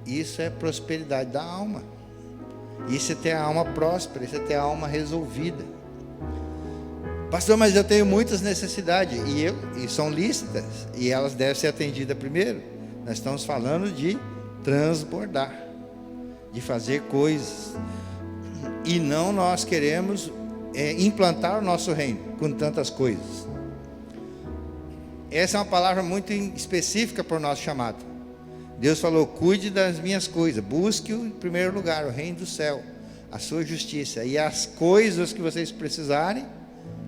Isso é prosperidade da alma. Isso é ter a alma próspera, isso é ter a alma resolvida. Pastor, mas eu tenho muitas necessidades, e são lícitas, e elas devem ser atendidas primeiro. Nós estamos falando de transbordar, de fazer coisas. E não nós queremos implantar o nosso reino com tantas coisas. Essa é uma palavra muito específica para o nosso chamado. Deus falou: cuide das minhas coisas, busque em primeiro lugar o reino do céu, a sua justiça, e as coisas que vocês precisarem,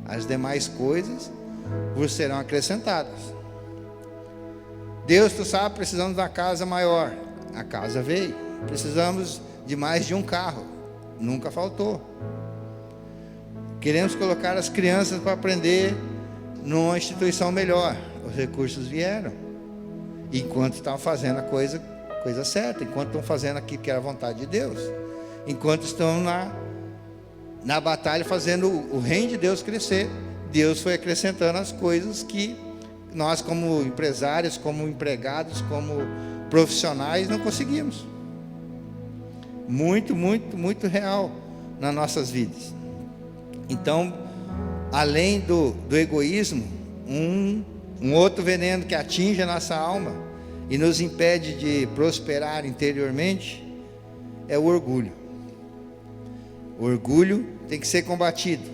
as demais coisas vos serão acrescentadas. Deus, tu sabe, precisamos de uma casa maior. A casa veio. Precisamos de mais de um carro. Nunca faltou. Queremos colocar as crianças para aprender numa instituição melhor. Os recursos vieram. Enquanto estavam fazendo a coisa certa. Enquanto estão fazendo aquilo que era a vontade de Deus. Enquanto estão na batalha fazendo o reino de Deus crescer. Deus foi acrescentando as coisas que nós, como empresários, como empregados, como profissionais, não conseguimos. Muito, muito, muito real nas nossas vidas. Então, além do egoísmo, um outro veneno que atinge a nossa alma e nos impede de prosperar interiormente é o orgulho. O orgulho tem que ser combatido.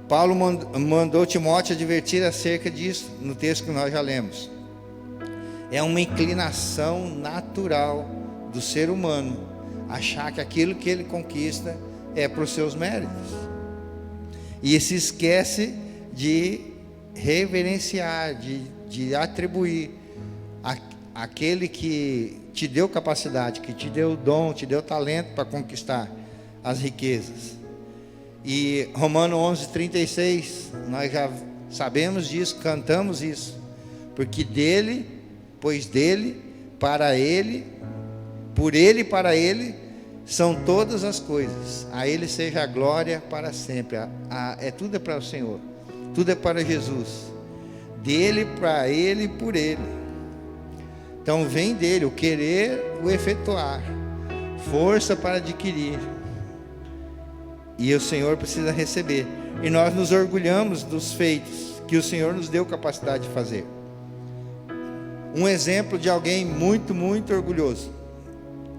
Paulo mandou Timóteo advertir acerca disso no texto que nós já lemos. É uma inclinação natural do ser humano achar que aquilo que ele conquista é para os seus méritos, e se esquece de reverenciar, de atribuir aquele que te deu capacidade, que te deu dom, te deu talento para conquistar as riquezas. E Romanos 11:36, nós já sabemos disso, cantamos isso, porque dele, pois dele, para ele, por ele e para ele são todas as coisas, a ele seja a glória para sempre. Tudo é para o Senhor, tudo é para Jesus, dele, para ele e por ele. Então vem dele o querer, o efetuar, força para adquirir, e o Senhor precisa receber. E nós nos orgulhamos dos feitos que o Senhor nos deu capacidade de fazer. Um exemplo de alguém muito, muito orgulhoso,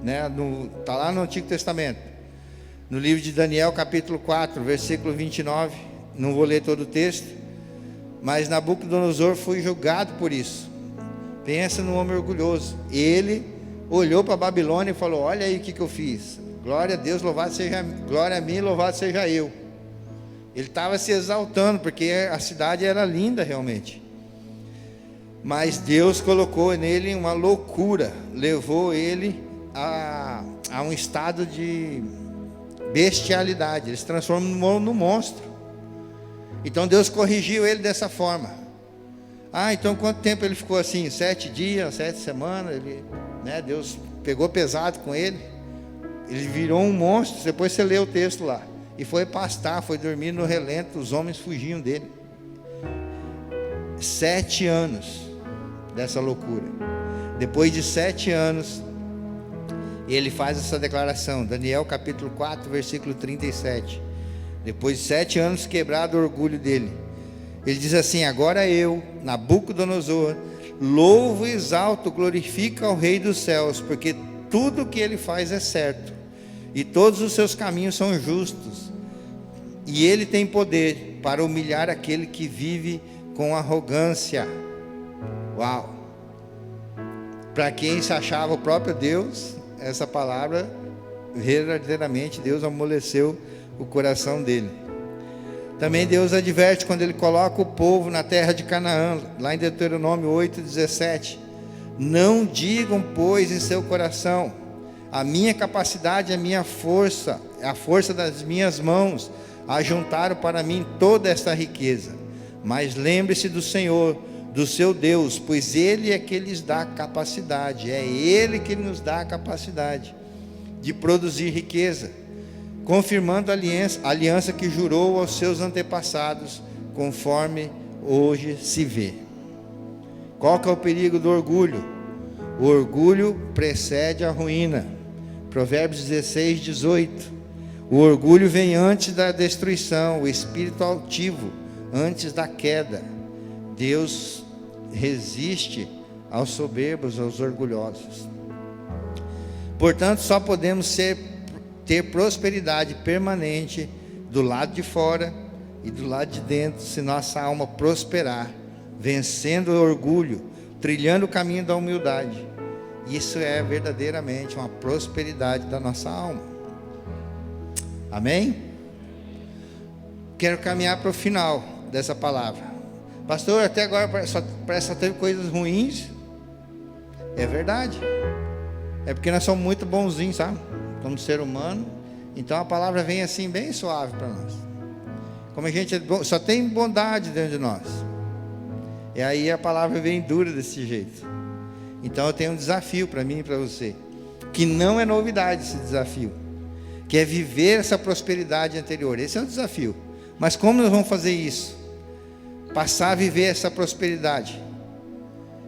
né? Está lá no Antigo Testamento, no livro de Daniel, capítulo 4, versículo 29. Não vou ler todo o texto, mas Nabucodonosor foi julgado por isso. Pensa no homem orgulhoso. Ele olhou para a Babilônia e falou: olha aí o que eu fiz, glória a Deus, louvado seja, glória a mim, louvado seja eu. Ele estava se exaltando, porque a cidade era linda realmente, mas Deus colocou nele uma loucura, levou ele a um estado de bestialidade. Ele se transformou num monstro. Então Deus corrigiu ele dessa forma. Então quanto tempo ele ficou assim? 7 dias, 7 semanas. Deus pegou pesado com ele. Ele virou um monstro. Depois você lê o texto lá. E foi pastar, foi dormir no relento. Os homens fugiam dele. 7 anos dessa loucura. Depois de 7 anos, ele faz essa declaração, Daniel capítulo 4, versículo 37. Depois de 7 anos quebrado o orgulho dele, ele diz assim: agora eu, Nabucodonosor, louvo, exalto, glorifico ao Rei dos céus, porque tudo o que ele faz é certo, e todos os seus caminhos são justos, e ele tem poder para humilhar aquele que vive com arrogância. Uau! Para quem se achava o próprio Deus, essa palavra, verdadeiramente Deus amoleceu o coração dele. Também Deus adverte quando ele coloca o povo na terra de Canaã, lá em Deuteronômio 8:17. Não digam, pois, em seu coração: a minha capacidade, a minha força, a força das minhas mãos ajuntaram para mim toda esta riqueza. Mas lembre-se do Senhor, do seu Deus, pois Ele é que lhes dá capacidade, é Ele que nos dá a capacidade de produzir riqueza, confirmando a aliança que jurou aos seus antepassados, conforme hoje se vê. Qual que é o perigo do orgulho? O orgulho precede a ruína. Provérbios 16:18. O orgulho vem antes da destruição, o espírito altivo antes da queda. Deus resiste aos soberbos, aos orgulhosos. Portanto, só podemos ter prosperidade permanente do lado de fora e do lado de dentro, se nossa alma prosperar, vencendo o orgulho, trilhando o caminho da humildade. Isso é verdadeiramente uma prosperidade da nossa alma. Amém? Quero caminhar para o final dessa palavra. Pastor, até agora parece que só teve coisas ruins. É verdade. É porque nós somos muito bonzinhos, sabe? como ser humano. Então a palavra vem assim bem suave para nós. Como a gente só tem bondade dentro de nós, e aí a palavra vem dura desse jeito. Então eu tenho um desafio para mim e para você, que não é novidade esse desafio, que é viver essa prosperidade anterior. Esse é o desafio. Mas como nós vamos fazer isso? Passar a viver essa prosperidade.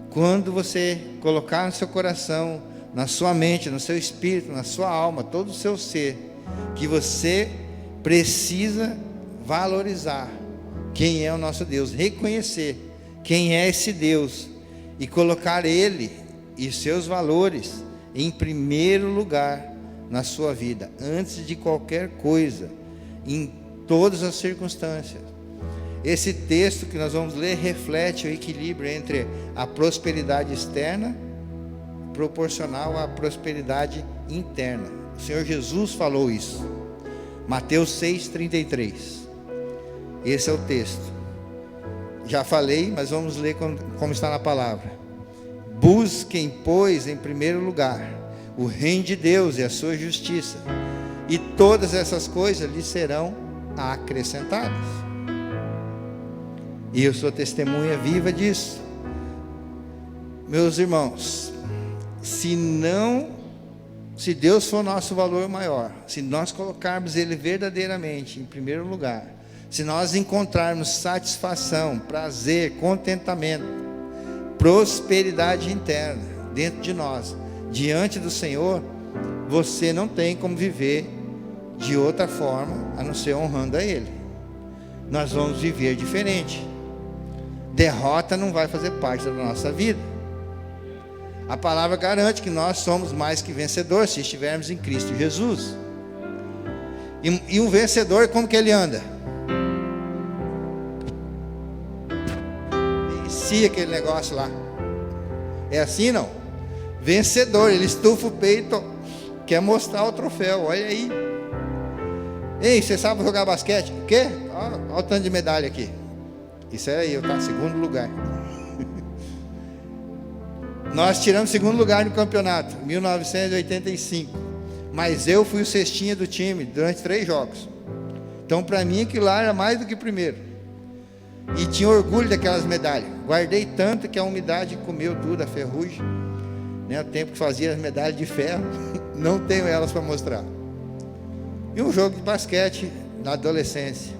Quando você colocar no seu coração, na sua mente, no seu espírito, na sua alma, todo o seu ser, que você precisa valorizar quem é o nosso Deus, reconhecer quem é esse Deus e colocar Ele e seus valores em primeiro lugar na sua vida, antes de qualquer coisa, em todas as circunstâncias. Esse texto que nós vamos ler reflete o equilíbrio entre a prosperidade externa proporcional à prosperidade interna. O Senhor Jesus falou isso. Mateus 6,33. Esse é o texto. Já falei, mas vamos ler como está na palavra. Busquem, pois, em primeiro lugar o reino de Deus e a sua justiça, e todas essas coisas lhes serão acrescentadas. E eu sou testemunha viva disso. Meus irmãos, se Deus for nosso valor maior, se nós colocarmos Ele verdadeiramente em primeiro lugar, se nós encontrarmos satisfação, prazer, contentamento, prosperidade interna dentro de nós, diante do Senhor, você não tem como viver de outra forma a não ser honrando a Ele. Nós vamos viver diferente. Derrota não vai fazer parte da nossa vida. A palavra garante que nós somos mais que vencedores se estivermos em Cristo Jesus. E um vencedor, como que ele anda? Inicia aquele negócio lá. É assim não? Vencedor, ele estufa o peito, quer mostrar o troféu, olha aí. Ei, você sabe jogar basquete? O quê? Olha o tanto de medalha aqui. Isso é eu, tá? Segundo lugar. Nós tiramos segundo lugar no campeonato, 1985. Mas eu fui o cestinha do time durante 3 jogos. Então para mim aquilo lá era mais do que primeiro. E tinha orgulho daquelas medalhas. Guardei tanto que a umidade comeu tudo, a ferrugem, né? O tempo que fazia as medalhas de ferro. Não tenho elas para mostrar. E um jogo de basquete na adolescência.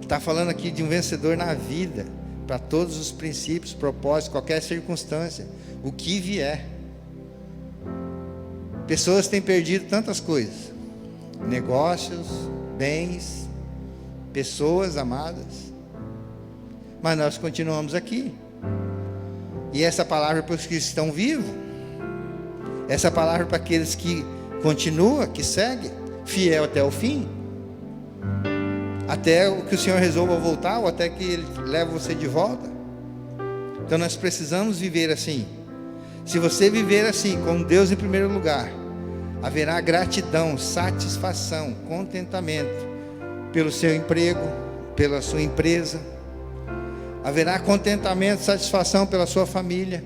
Está falando aqui de um vencedor na vida, para todos os princípios, propósitos, qualquer circunstância, o que vier. Pessoas têm perdido tantas coisas, negócios, bens, pessoas amadas, mas nós continuamos aqui. E essa palavra é para os que estão vivos, essa palavra é para aqueles que continuam, que seguem, fiel até o fim, até que o Senhor resolva voltar, ou até que Ele leve você de volta. Então nós precisamos viver assim. Se você viver assim, com Deus em primeiro lugar, haverá gratidão, satisfação, contentamento pelo seu emprego, pela sua empresa. Haverá contentamento, satisfação pela sua família.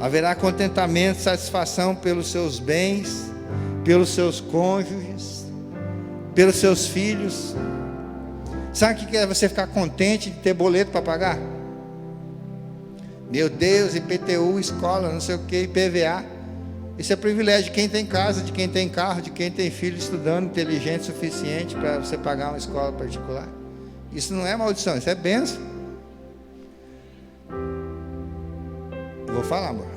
Haverá contentamento, satisfação pelos seus bens, pelos seus cônjuges, pelos seus filhos. Sabe o que é você ficar contente de ter boleto para pagar? Meu Deus, IPTU, escola, não sei o que, IPVA. Isso é privilégio de quem tem casa, de quem tem carro, de quem tem filho estudando, inteligente o suficiente para você pagar uma escola particular. Isso não é maldição, isso é bênção. Vou falar, amor.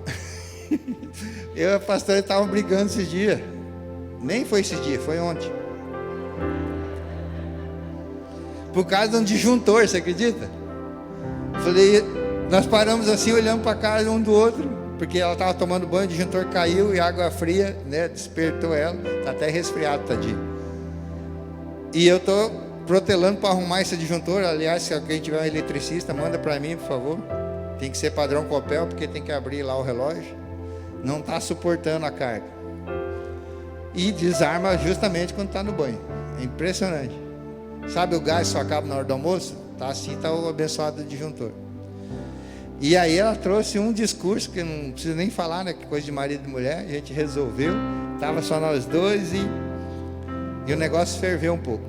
Eu e a pastora estavam brigando esses dias. Nem foi esses dias, foi ontem. Por causa de um disjuntor, você acredita? Falei, nós paramos assim, olhando para a cara um do outro, porque ela estava tomando banho, o disjuntor caiu e água fria, né, despertou ela, está até resfriado, tadinho. E eu estou protelando para arrumar esse disjuntor. Aliás, se alguém tiver um eletricista, manda para mim, por favor. Tem que ser padrão Copel, porque tem que abrir lá o relógio. Não está suportando a carga. E desarma justamente quando está no banho. É impressionante. Sabe o gás só acaba na hora do almoço? Tá assim, está o abençoado disjuntor. E aí ela trouxe um discurso, que não preciso nem falar, né? Que coisa de marido e mulher. A gente resolveu. Estava só nós dois e o negócio ferveu um pouco.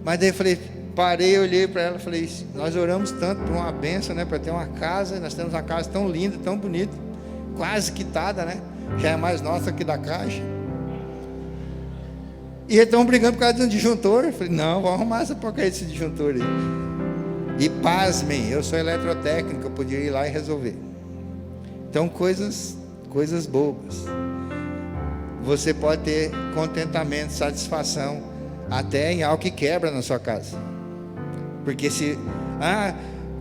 Mas daí eu falei, parei, olhei para ela e falei, nós oramos tanto por uma bênção, né? Para ter uma casa, nós temos uma casa tão linda, tão bonita, quase quitada, né? Já é mais nossa que da Caixa. E eles estão brigando por causa de um disjuntor. Eu falei, não, vamos arrumar essa porcaria desse disjuntor aí. E pasmem, eu sou eletrotécnico, eu podia ir lá e resolver. Então coisas bobas. Você pode ter contentamento, satisfação, até em algo que quebra na sua casa. Porque se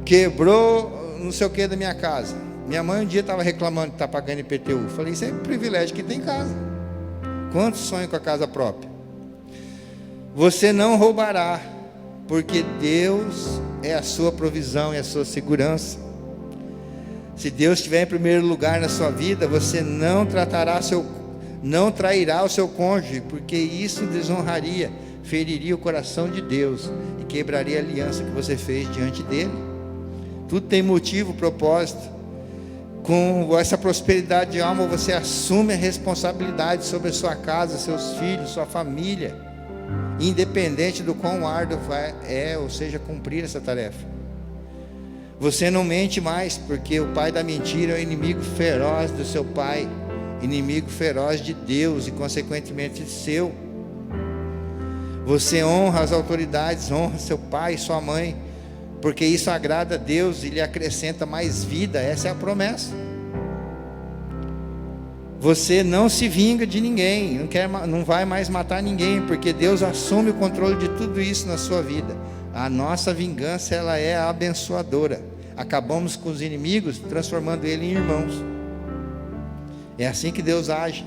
quebrou não sei o que da minha casa. Minha mãe um dia estava reclamando que está pagando IPTU. Eu falei, isso é um privilégio que tem casa. Quantos sonham com a casa própria? Você não roubará, porque Deus é a sua provisão e a sua segurança. Se Deus estiver em primeiro lugar na sua vida, você não trairá o seu cônjuge, porque isso desonraria, feriria o coração de Deus e quebraria a aliança que você fez diante dele. Tudo tem motivo, propósito. Com essa prosperidade de alma, você assume a responsabilidade sobre a sua casa, seus filhos, sua família, independente do quão árduo ou seja, cumprir essa tarefa. Você não mente mais, porque o pai da mentira é o inimigo feroz do seu pai, inimigo feroz de Deus e consequentemente seu. Você honra as autoridades, honra seu pai e sua mãe, porque isso agrada a Deus e lhe acrescenta mais vida. Essa é a promessa. Você não se vinga de ninguém, não vai mais matar ninguém, porque Deus assume o controle de tudo isso na sua vida. A nossa vingança, ela é abençoadora. Acabamos com os inimigos, transformando eles em irmãos. É assim que Deus age.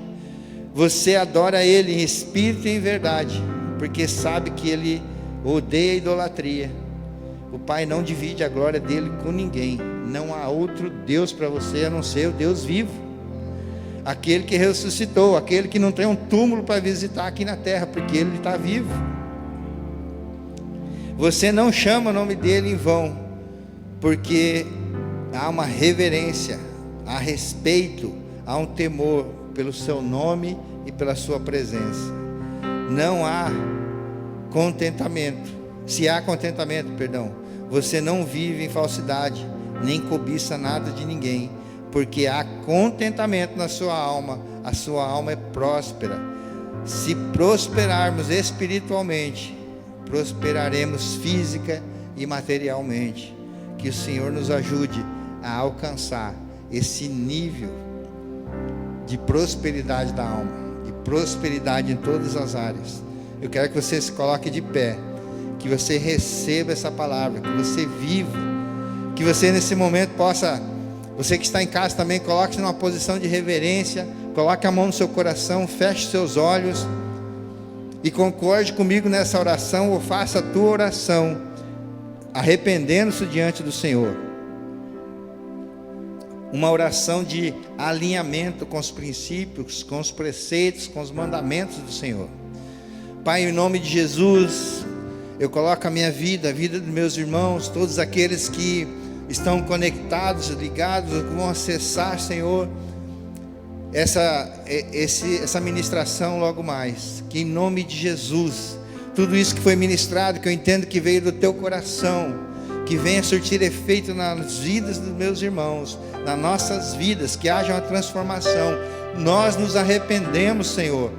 Você adora Ele em espírito e em verdade, porque sabe que Ele odeia a idolatria. O Pai não divide a glória dele com ninguém. Não há outro Deus para você a não ser o Deus vivo, aquele que ressuscitou, aquele que não tem um túmulo para visitar aqui na terra, porque Ele está vivo. Você não chama o nome dele em vão, porque há uma reverência, há respeito, há um temor pelo seu nome e pela sua presença. Não há contentamento. Se há contentamento, você não vive em falsidade, nem cobiça nada de ninguém, porque há contentamento na sua alma, a sua alma é próspera. Se prosperarmos espiritualmente, prosperaremos física e materialmente. Que o Senhor nos ajude a alcançar esse nível de prosperidade da alma, de prosperidade em todas as áreas. Eu quero que você se coloque de pé, que você receba essa palavra, que você viva, que você nesse momento possa, você que está em casa também, coloque-se numa posição de reverência, coloque a mão no seu coração, feche seus olhos e concorde comigo nessa oração, ou faça a tua oração, arrependendo-se diante do Senhor. Uma oração de alinhamento com os princípios, com os preceitos, com os mandamentos do Senhor. Pai, em nome de Jesus, eu coloco a minha vida, a vida dos meus irmãos, todos aqueles que estão conectados, ligados, que vão acessar, Senhor, essa ministração logo mais. Que em nome de Jesus, tudo isso que foi ministrado, que eu entendo que veio do teu coração, que venha surtir efeito nas vidas dos meus irmãos, nas nossas vidas, que haja uma transformação. Nós nos arrependemos, Senhor,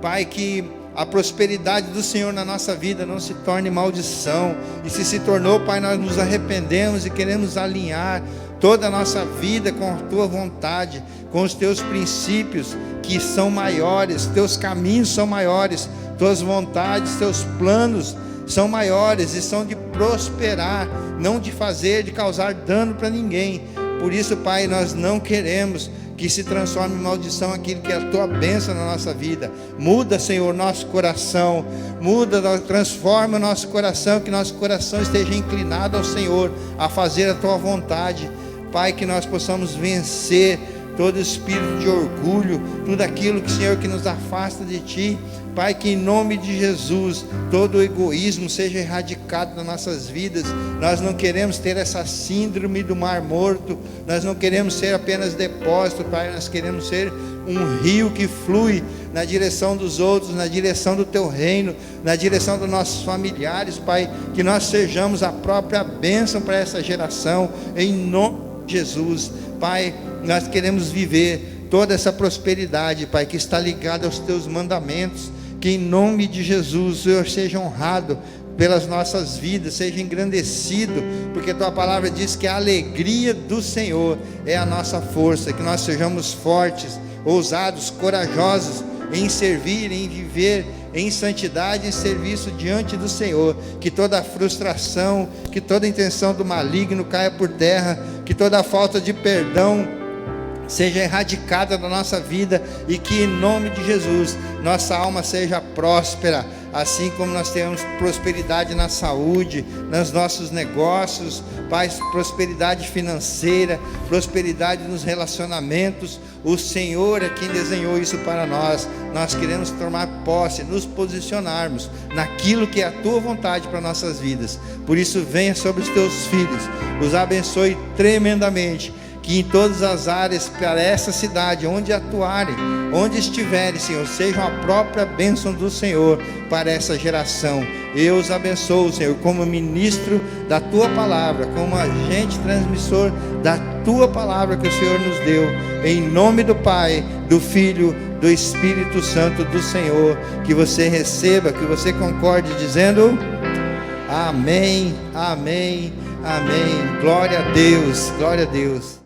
Pai, que a prosperidade do Senhor na nossa vida não se torne maldição, e se tornou, Pai, nós nos arrependemos e queremos alinhar toda a nossa vida com a tua vontade, com os teus princípios que são maiores, teus caminhos são maiores, tuas vontades, teus planos são maiores e são de prosperar, não de fazer, de causar dano para ninguém. Por isso, Pai, nós não queremos que se transforme em maldição aquilo que é a tua bênção na nossa vida. Muda, Senhor, nosso coração, transforma o nosso coração, que nosso coração esteja inclinado ao Senhor, a fazer a tua vontade. Pai, que nós possamos vencer todo espírito de orgulho, tudo aquilo que, Senhor, que nos afasta de Ti. Pai, que em nome de Jesus, todo o egoísmo seja erradicado das nossas vidas. Nós não queremos ter essa síndrome do mar morto, nós não queremos ser apenas depósito, Pai, nós queremos ser um rio que flui na direção dos outros, na direção do Teu reino, na direção dos nossos familiares, Pai, que nós sejamos a própria bênção para essa geração, em nome de Jesus. Pai, nós queremos viver toda essa prosperidade, Pai, que está ligada aos Teus mandamentos. Que em nome de Jesus o Senhor seja honrado pelas nossas vidas, seja engrandecido, porque Tua palavra diz que a alegria do Senhor é a nossa força. Que nós sejamos fortes, ousados, corajosos em servir, em viver em santidade, em serviço diante do Senhor. Que toda frustração, que toda intenção do maligno caia por terra, que toda falta de perdão seja erradicada da nossa vida, e que em nome de Jesus nossa alma seja próspera, assim como nós temos prosperidade na saúde, nos nossos negócios, Pai, prosperidade financeira, prosperidade nos relacionamentos. O Senhor é quem desenhou isso para nós. Nós queremos tomar posse, nos posicionarmos naquilo que é a Tua vontade para nossas vidas. Por isso, venha sobre os Teus filhos, os abençoe tremendamente, que em todas as áreas para essa cidade, onde atuarem, onde estiverem, Senhor, sejam a própria bênção do Senhor para essa geração. Eu os abençoo, Senhor, como ministro da Tua palavra, como agente transmissor da Tua palavra que o Senhor nos deu, em nome do Pai, do Filho, do Espírito Santo do Senhor. Que você receba, que você concorde dizendo amém, amém, amém. Glória a Deus, glória a Deus.